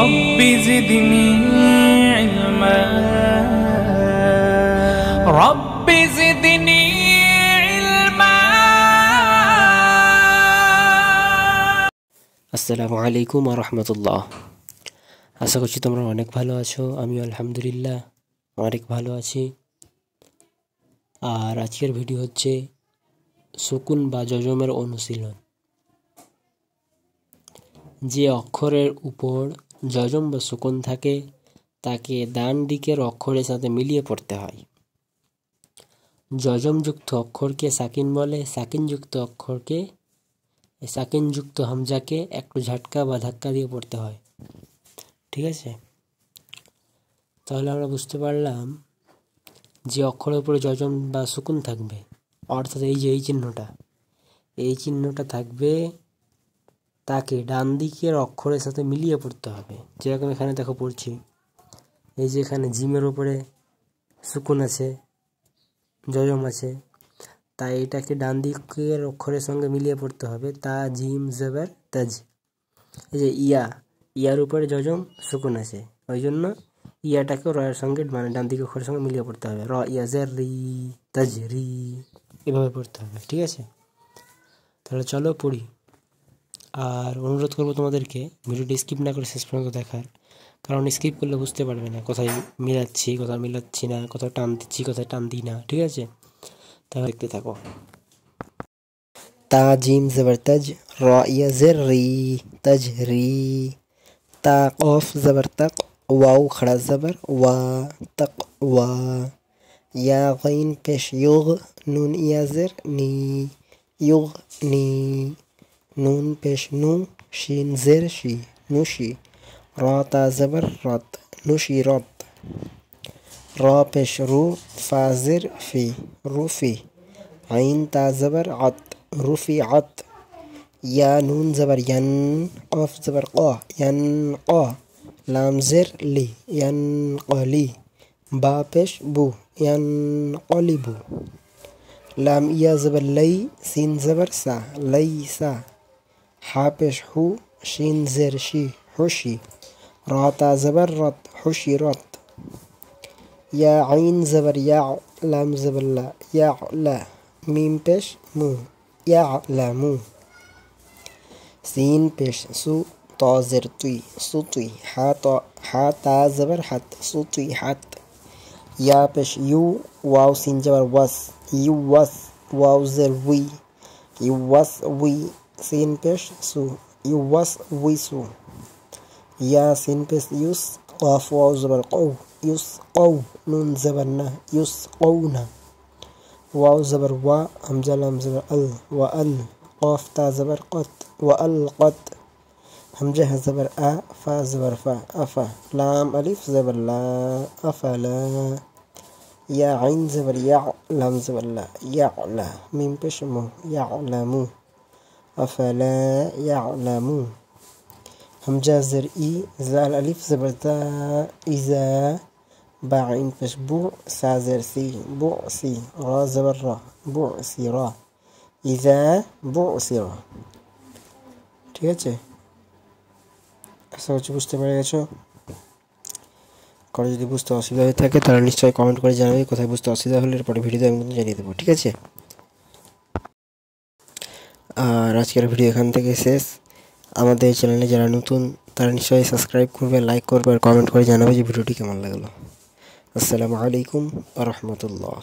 رب زدني علما رب زدني علما। আসসালামু আলাইকুম ওয়া রাহমাতুল্লাহ। আশা করছি তোমরা অনেক ভালো আছো। আমি আলহামদুলিল্লাহ অনেক ভালো আছি। আর আজকের ভিডিও হচ্ছে সুকুন বা যজমের অনুশীলন। যে অক্ষরের উপর যজম বা সুকুন থাকে তাকে ডান দিকের অক্ষরের সাথে মিলিয়ে পড়তে হয়। যজমযুক্ত অক্ষরকে সাকিন বলে, সাকিনযুক্ত হামজাকে একটু ঝাটকা বা ধাক্কা দিয়ে পড়তে হয়। ঠিক আছে, তাহলে আমরা বুঝতে পারলাম যে অক্ষরের উপরে যজম বা সুকুন থাকবে, অর্থাৎ এই চিহ্নটা থাকবে, তাকে ডান দিকের অক্ষরের সাথে মিলিয়ে পড়তে হবে। যেরকম এখানে দেখো পড়ছি, এই যে এখানে জিমের উপরে সুকুন আছে, যজম আছে, তাই এটাকে ডান দিকের অক্ষরের সঙ্গে মিলিয়ে পড়তে হবে। তা জিম জবর তাজ। এই যে ইয়ার উপরে যজম সুকুন আছে, ওই জন্য ইয়াটাকেও রয়ের সঙ্গে মানে ডান দিকের অক্ষরের সঙ্গে মিলিয়ে পড়তে হবে। র ইয়া জের রি তাজ রি, এভাবে পড়তে হবে। ঠিক আছে, তাহলে চলো পড়ি। আর অনুরোধ করবো তোমাদেরকে ভিডিওটি স্কিপ না করে শেষ পর্যন্ত দেখার, কারণ স্কিপ করলে বুঝতে পারবে না কোথায় মিলাচ্ছি, কোথায় মিলাচ্ছি না, কোথায় টান দিচ্ছি, কোথায় টান দিই না। ঠিক আছে, তাহলে দেখতে থাকো। তা জিম জবর তাজ, র ইয়া জের রি তাজ রি। তা কফ জবর তাক, ওয়াও খড়া জবর ওয়া তাক ওয়া। ইয়া গাইন পেশ ইউগ, নুন ইয়া জের নি ইউগ নি। নুন পেশ নু, শিন জের শি নুশি। র তা জবর রত, নুশি রত। র পেশ রু, ফা জের ফি রুফি। আইন তা জবর আত, রুফি আত। या नून ज़बर यन, क़ाफ ज़बर क़ा यन क़ा। लाम ज़ेर ली यन क़ली। बा पेश बू यन क़लिबू। लाम या ज़बर लई, सीन ज़बर सा लई सा। हा पेश हु, शीन ज़ेर शी हुशी। रा ता ज़बर रत, हुशी रत। या आइन ज़बर या, लाम ज़बर ला या ला। मीम पेश मू या ला मू। सीन पेश सु, ता ज़ेर तुई सुतुई। हा ता ज़बर हत, सुतुई हत। या पेश यू, वाव सीन ज़बर वस यू वस। वाव ज़ेर वी यू वस वी। सीन पेश सु, यू वस वी सु। या सीन पेश युस, क़ाफ वाव ज़बर क़ौ युस क़ौ। नून ज़बर न युस क़ौना। वाव ज़बर वा, हमज़ा लाम ज़बर अल व अल। क़ाफ ता ज़बर क़त व अल क़त। हमज़ा ज़बर आ, फा ज़बर फा अफ़ा। लाम अलिफ ज़बर ला अफ़ला। या आइन ज़बर या, लाम ज़बर ला याला। मीम पेश मु यालमु। अफ़ला यालमु। हमज़ा ज़र ई, ज़ाल अलिफ ज़बर ता इज़ा। बा आइन पेश बु, सा ज़र सी बुअसी। रा ज़बर रा बुअसिरा। ইজা বুসিরা। ঠিক আছে, আশা করছি বুঝতে পেরে গেছো। কারো যদি বুঝতে অসুবিধা হয়ে থাকে তাহলে নিশ্চয়ই কমেন্ট করে জানাবে। কোথায় বুঝতে অসুবিধা হলে এরপরে ভিডিওতে আমি কিন্তু জানিয়ে দেবো। ঠিক আছে, আর আজকের ভিডিও এখান থেকে শেষ। আমাদের চ্যানেলে যারা নতুন তারা নিশ্চয়ই সাবস্ক্রাইব করবে, লাইক করবে আর কমেন্ট করে জানাবে যে ভিডিওটি কেমন লাগলো। আসসালামু আলাইকুম ওয়া রাহমাতুল্লাহ।